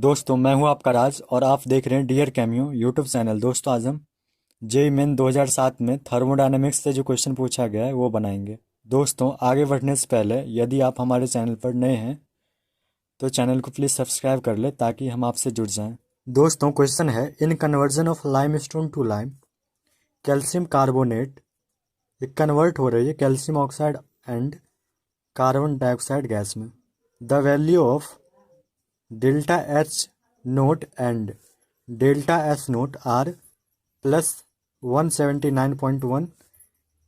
दोस्तों मैं हूं आपका राज और आप देख रहे हैं डियर कैमियो यूट्यूब चैनल। दोस्तों आज हम जेईई मेन 2007 में थर्मोडायनेमिक्स से जो क्वेश्चन पूछा गया है वो बनाएंगे। दोस्तों आगे बढ़ने से पहले यदि आप हमारे चैनल पर नए हैं तो चैनल को प्लीज़ सब्सक्राइब कर ले ताकि हम आपसे जुड़ जाएं। दोस्तों क्वेश्चन है, in conversion of limestone to lime calcium carbonate convert हो रही है calcium oxide and carbon dioxide gas में। The value of delta H naught and delta S naught are plus 179.1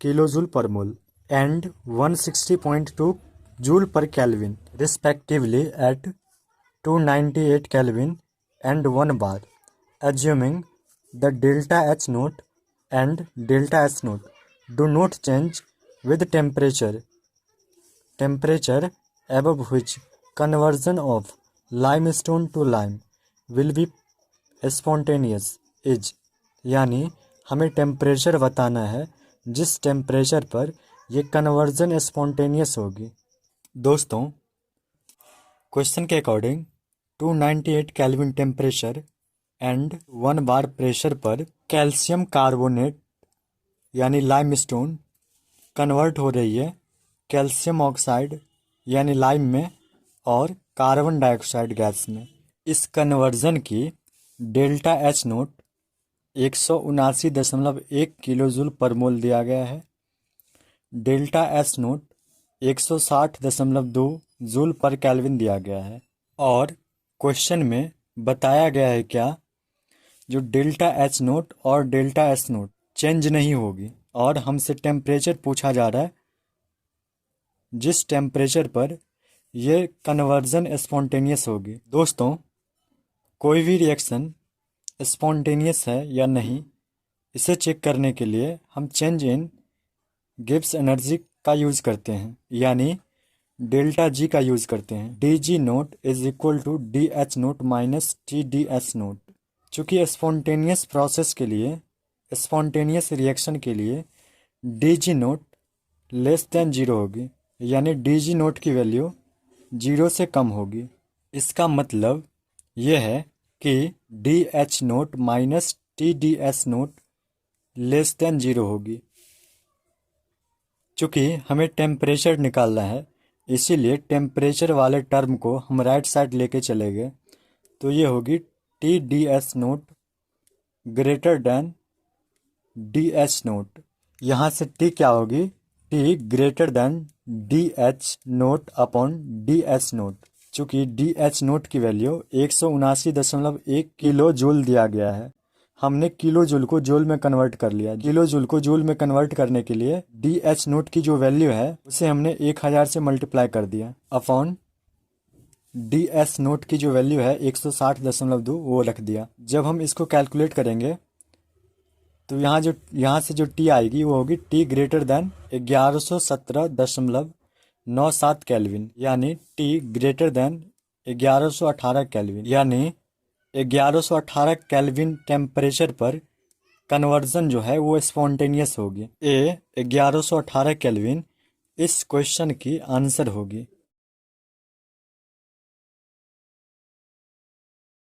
kilojoule per mole and 160.2 joule per kelvin respectively at 298 kelvin and 1 bar, assuming the delta H naught and delta S naught do not change with temperature above which conversion of limestone to lime will be spontaneous is, यानी हमें temperature बताना है जिस temperature पर ये conversion spontaneous होगी। दोस्तों question के according 298 kelvin temperature and 1 bar pressure पर कैल्शियम कार्बोनेट यानी लाइमस्टोन कन्वर्ट हो रही है कैल्शियम ऑक्साइड यानी लाइम में और कार्बन डाइऑक्साइड गैस में। इस कन्वर्जन की delta H note 179.1 kilojoule per मोल दिया गया है, delta S note 160.2 joule per kelvin दिया गया है और क्वेश्चन में बताया गया है क्या, जो डेल्टा एच नोट और डेल्टा एस नोट चेंज नहीं होगी और हमसे टेम्परेचर पूछा जा रहा है जिस टेम्परेचर पर ये कन्वर्जन स्पॉन्टेनियस होगी। दोस्तों कोई भी रिएक्शन स्पॉन्टेनियस है या नहीं इसे चेक करने के लिए हम चेंज इन गिब्स एनर्जी का यूज़ करते हैं, यानी डेल्टा जी का यूज़ करते हैं। D G naught is equal to D H naught minus T D S naught. चूँकि स्पॉन्टेनियस प्रोसेस के लिए स्पॉन्टेनियस रिएक्शन के लिए D G naught less than zero होगी, यानी डी जी नोट की वैल्यू 0 से कम होगी। इसका मतलब यह है कि D H naught minus T D S note less then 0 होगी। चूँकि हमें टेम्परेचर निकालना है इसीलिए टेम्परेचर वाले टर्म को हम राइट साइड लेके चले गए, तो ये होगी T D S note greater than D H note. यहाँ से टी क्या होगी, T greater than D H naught upon D H note. चूँकि डी एच नोट की वैल्यू 179.1 किलो जूल दिया गया है, हमने किलो जूल को जूल में कन्वर्ट कर लिया। किलो जूल को जूल में कन्वर्ट करने के लिए डी एच नोट की जो वैल्यू है उसे हमने 1000 से मल्टीप्लाई कर दिया अपॉन डी एच नोट की जो वैल्यू है 160.2 वो रख दिया। जब हम इसको कैलकुलेट करेंगे तो यहाँ से जो टी आएगी वो होगी टी ग्रेटर देन 1117.97 केल्विन, यानी टी ग्रेटर देन 1118 केल्विन, यानी 1118 केल्विन टेम्परेचर पर कन्वर्जन जो है वो स्पॉन्टेनियस होगी। 1118 केल्विन इस क्वेश्चन की आंसर होगी।